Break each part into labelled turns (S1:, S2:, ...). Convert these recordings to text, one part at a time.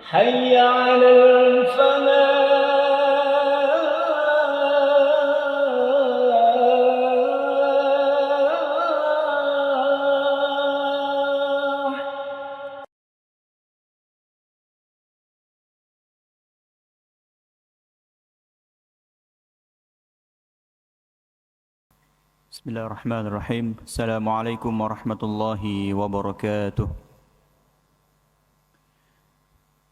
S1: حي على الفلاح.
S2: Bismillahirrahmanirrahim. Assalamualaikum warahmatullahi wabarakatuh.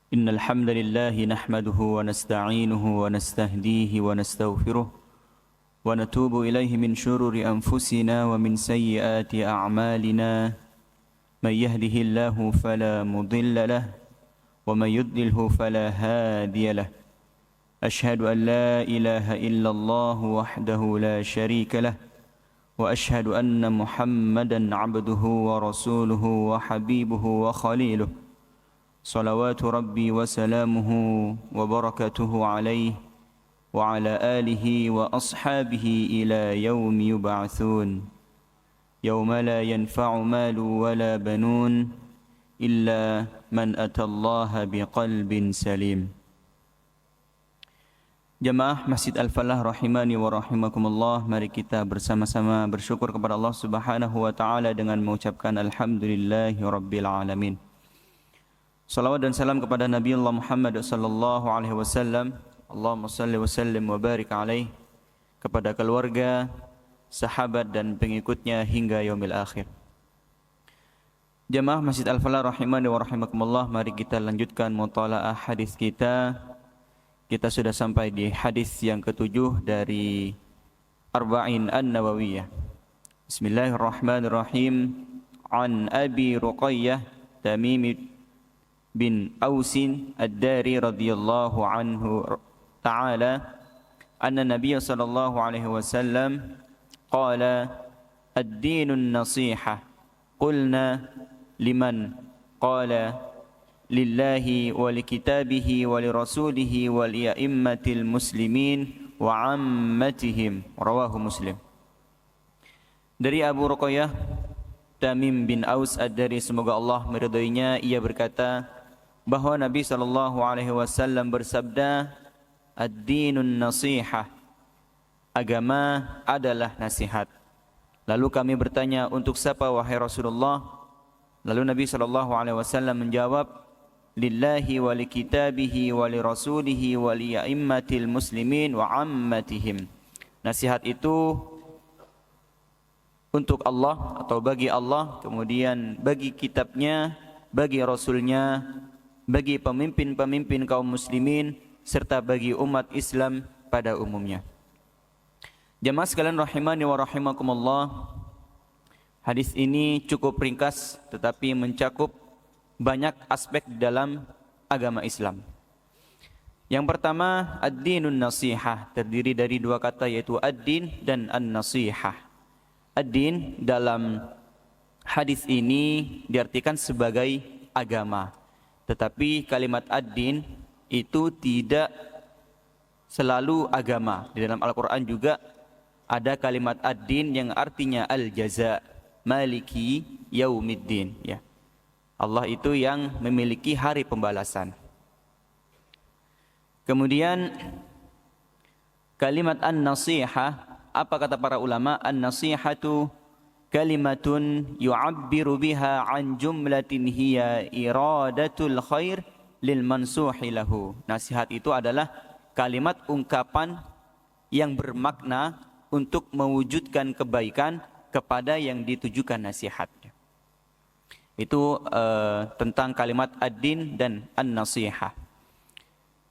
S2: Innal hamdalillahi nahmaduhu wa nasta'inuhu wa nastahdihi wa nastaghfiruh wa natubu ilaihi min shururi anfusina wa min sayyiati a'malina. May yahdihillahu fala mudilla lahu wa may yudlilhu fala hadiya lahu. Ashhadu an la ilaha illallah wahdahu la syarika lahu وأشهد أن محمدًا عبده ورسوله وحبيبه وخليله صلوات ربي وسلامه وبركاته عليه وعلى آله وأصحابه إلى يوم يبعثون يوم لا ينفع مال ولا بنون إلا من أتى الله بقلب سليم. Jamaah Masjid Al-Falah rahimani wa rahimakumullah, mari kita bersama-sama bersyukur kepada Allah Subhanahu wa taala dengan mengucapkan alhamdulillahi rabbil alamin. Salawat dan salam kepada Nabi Allah Muhammad sallallahu alaihi wasallam. Allahumma shalli wa sallim wa barik alaihi, kepada keluarga, sahabat dan pengikutnya hingga yaumil akhir. Jamaah Masjid Al-Falah rahimani wa rahimakumullah, mari kita lanjutkan mutalaah hadis kita. Kita sudah sampai di hadis yang ketujuh dari Arba'in An-Nawawiyah. Bismillahirrahmanirrahim. An Abi Ruqayyah Tamim bin Ausin Ad-Dari radhiyallahu anhu ta'ala anna Nabiy sallallahu alaihi wasallam qala ad-dinun nasihah. Qulna liman? Qala lillahi wa likitabihi wa lirasulihi wa li'immatil muslimin wa ammatihim. Rawahu Muslim. Dari Abu Ruqayyah Tamim bin Aus Ad-Dari, semoga Allah meridhoinya, ia berkata bahwa Nabi sallallahu alaihi wasallam bersabda, ad-dinun nasihah, agama adalah nasihat. Lalu kami bertanya, untuk siapa wahai Rasulullah? Lalu Nabi sallallahu alaihi wasallam menjawab, lillahi wa likitabihi wa lirasulihi wa li'immatil muslimin wa ammatihim. Nasihat itu untuk Allah atau bagi Allah, kemudian bagi kitabnya, bagi rasulnya, bagi pemimpin-pemimpin kaum muslimin, serta bagi umat Islam pada umumnya. Jamaah sekalian rahimani wa rahimakumullah, hadis ini cukup ringkas tetapi mencakup banyak aspek dalam agama Islam. Yang pertama, ad-dinun nasihah, terdiri dari dua kata yaitu ad-din dan an-nasihah. Ad-din dalam hadis ini diartikan sebagai agama. Tetapi kalimat ad-din itu tidak selalu agama. Di dalam Al-Quran juga ada kalimat ad-din yang artinya al-jaza, maliki yaumiddin, ya. Allah itu yang memiliki hari pembalasan. Kemudian kalimat an-nasihah, apa kata para ulama? An-nasihatu kalimatun yu'abbiru biha an jumlatin hiya iradatul khair lil mansuhi lahu. Nasihat itu adalah kalimat ungkapan yang bermakna untuk mewujudkan kebaikan kepada yang ditujukan nasihatnya. Itu tentang kalimat ad-din dan an-nasihah.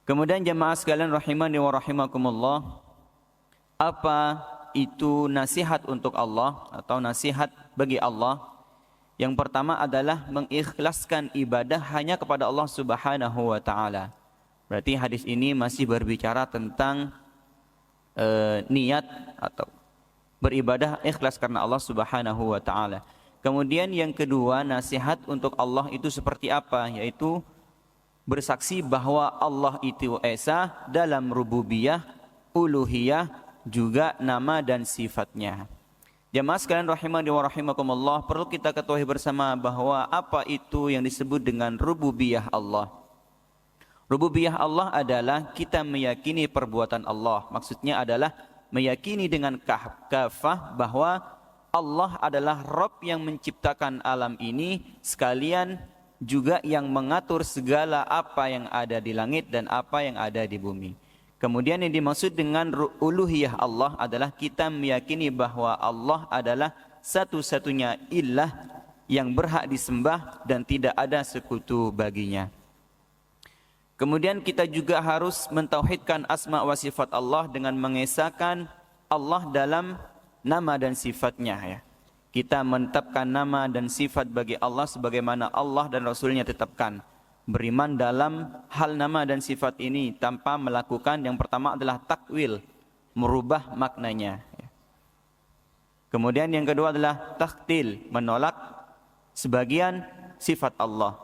S2: Kemudian jamaah sekalian rahimani wa rahimakumullah, apa itu nasihat untuk Allah atau nasihat bagi Allah? Yang pertama adalah mengikhlaskan ibadah hanya kepada Allah Subhanahu wa taala. Berarti hadis ini masih berbicara tentang niat atau beribadah ikhlas karena Allah Subhanahu wa taala. Kemudian yang kedua, nasihat untuk Allah itu seperti apa? Yaitu bersaksi bahwa Allah itu esa dalam rububiyah, uluhiyah, juga nama dan sifatnya. Jamaah sekalian rahimani wa rahimakumullah, perlu kita ketahui bersama bahwa apa itu yang disebut dengan rububiyah Allah. Rububiyah Allah adalah kita meyakini perbuatan Allah. Maksudnya adalah meyakini dengan kafah bahwa Allah adalah Rabb yang menciptakan alam ini, sekalian juga yang mengatur segala apa yang ada di langit dan apa yang ada di bumi. Kemudian yang dimaksud dengan uluhiyah Allah adalah kita meyakini bahwa Allah adalah satu-satunya ilah yang berhak disembah dan tidak ada sekutu baginya. Kemudian kita juga harus mentauhidkan asma wa sifat Allah dengan mengesahkan Allah dalam nama dan sifatnya ya. Kita menetapkan nama dan sifat bagi Allah sebagaimana Allah dan Rasulnya tetapkan. Beriman dalam hal nama dan sifat ini tanpa melakukan yang pertama adalah takwil, merubah maknanya. Kemudian yang kedua adalah takhtil, menolak sebagian sifat Allah.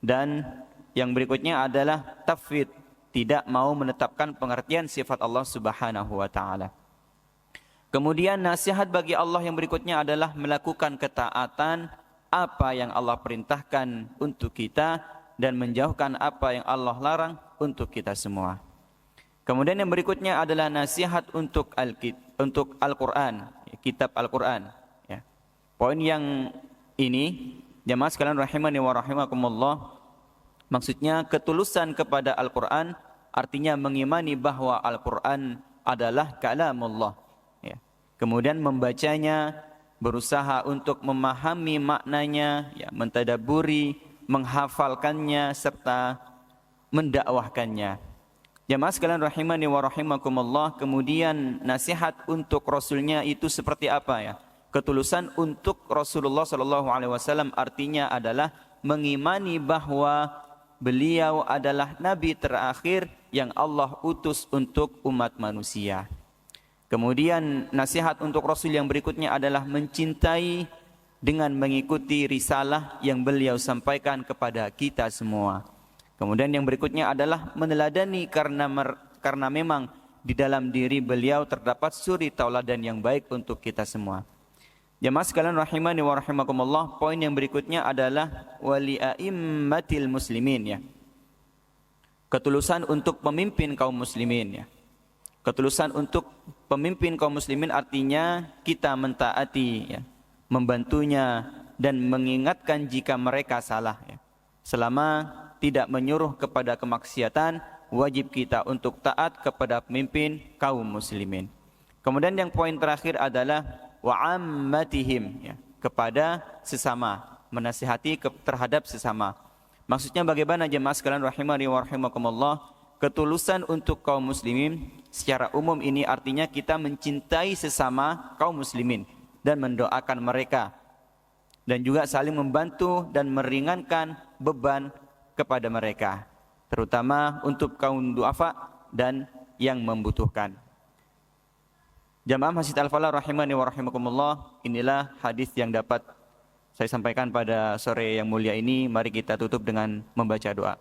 S2: Dan yang berikutnya adalah tafwid, tidak mau menetapkan pengertian sifat Allah Subhanahu wa taala. Kemudian nasihat bagi Allah yang berikutnya adalah melakukan ketaatan apa yang Allah perintahkan untuk kita dan menjauhkan apa yang Allah larang untuk kita semua. Kemudian yang berikutnya adalah nasihat untuk Al-Qur'an, kitab Al-Qur'an ya. Poin yang ini jemaah sekalian rahimani wa rahimakumullah, maksudnya ketulusan kepada Al-Qur'an artinya mengimani bahwa Al-Qur'an adalah kalamullah ya. Kemudian membacanya, berusaha untuk memahami maknanya ya, mentadabburi, menghafalkannya serta mendakwahkannya. Jemaah sekalian rahimani wa rahimakumullah, kemudian nasihat untuk Rasulnya itu seperti apa ya? Ketulusan untuk Rasulullah sallallahu alaihi wasallam artinya adalah mengimani bahwa beliau adalah nabi terakhir yang Allah utus untuk umat manusia. Kemudian nasihat untuk Rasul yang berikutnya adalah mencintai dengan mengikuti risalah yang beliau sampaikan kepada kita semua. Kemudian yang berikutnya adalah meneladani karena memang di dalam diri beliau terdapat suri tauladan yang baik untuk kita semua. Jemaah sekalian rahimani wa rahimakumullah, poin yang berikutnya adalah wali a'immatil muslimin ya. Ketulusan untuk pemimpin kaum muslimin ya. Ketulusan untuk pemimpin kaum muslimin artinya kita mentaati ya, membantunya dan mengingatkan jika mereka salah ya. Selama tidak menyuruh kepada kemaksiatan, wajib kita untuk taat kepada pemimpin kaum muslimin. Kemudian yang poin terakhir adalah wa'ammatihim ya, kepada sesama, menasihati terhadap sesama. Maksudnya bagaimana jemaah sekalian rahimani wa rahimakumullah? Ketulusan untuk kaum muslimin secara umum ini artinya kita mencintai sesama kaum muslimin dan mendoakan mereka, dan juga saling membantu dan meringankan beban kepada mereka, terutama untuk kaum duafa dan yang membutuhkan. Jamaah Masjid Al-Falah rahimani wa rahimakumullah, inilah hadis yang dapat saya sampaikan pada sore yang mulia ini. Mari kita tutup dengan membaca doa.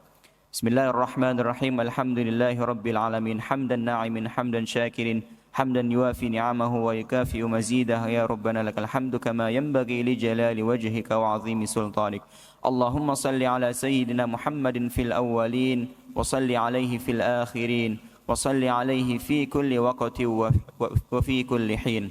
S2: Bismillahirrahmanirrahim. Alhamdulillahi rabbil alamin, hamdan na'imin, hamdan syakirin, hamdan yuafi ni'amahu wa yukafi'u mazidah. Ya Rabbana lakal hamdu kama yanbaghi li jalali wajhika wa 'azimi sultanik. Allahumma salli ala sayyidina Muhammadin fil awwalin wa salli alaihi fil akhirin wa salli alaihi fi kulli waqti wa fi kulli hin.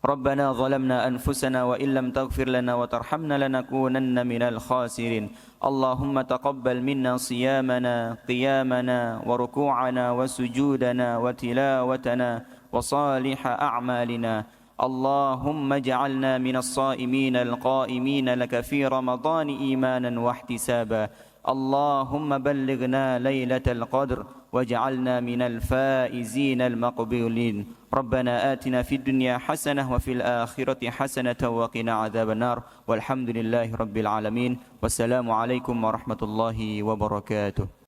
S2: ربنا ظلمنا أنفسنا وإن لم تغفر لنا وترحمنا لنكونن من الخاسرين اللهم تقبل منا صيامنا قيامنا وركوعنا وسجودنا وتلاوتنا وصالح أعمالنا اللهم اجعلنا من الصائمين القائمين لك في رمضان إيمانا واحتسابا اللهم بلغنا ليلة القدر واجعلنا من الفائزين المقبولين ربنا آتنا في الدنيا حسنة وفي الآخرة حسنة وقنا عذاب النار والحمد لله رب العالمين والسلام عليكم ورحمة الله وبركاته.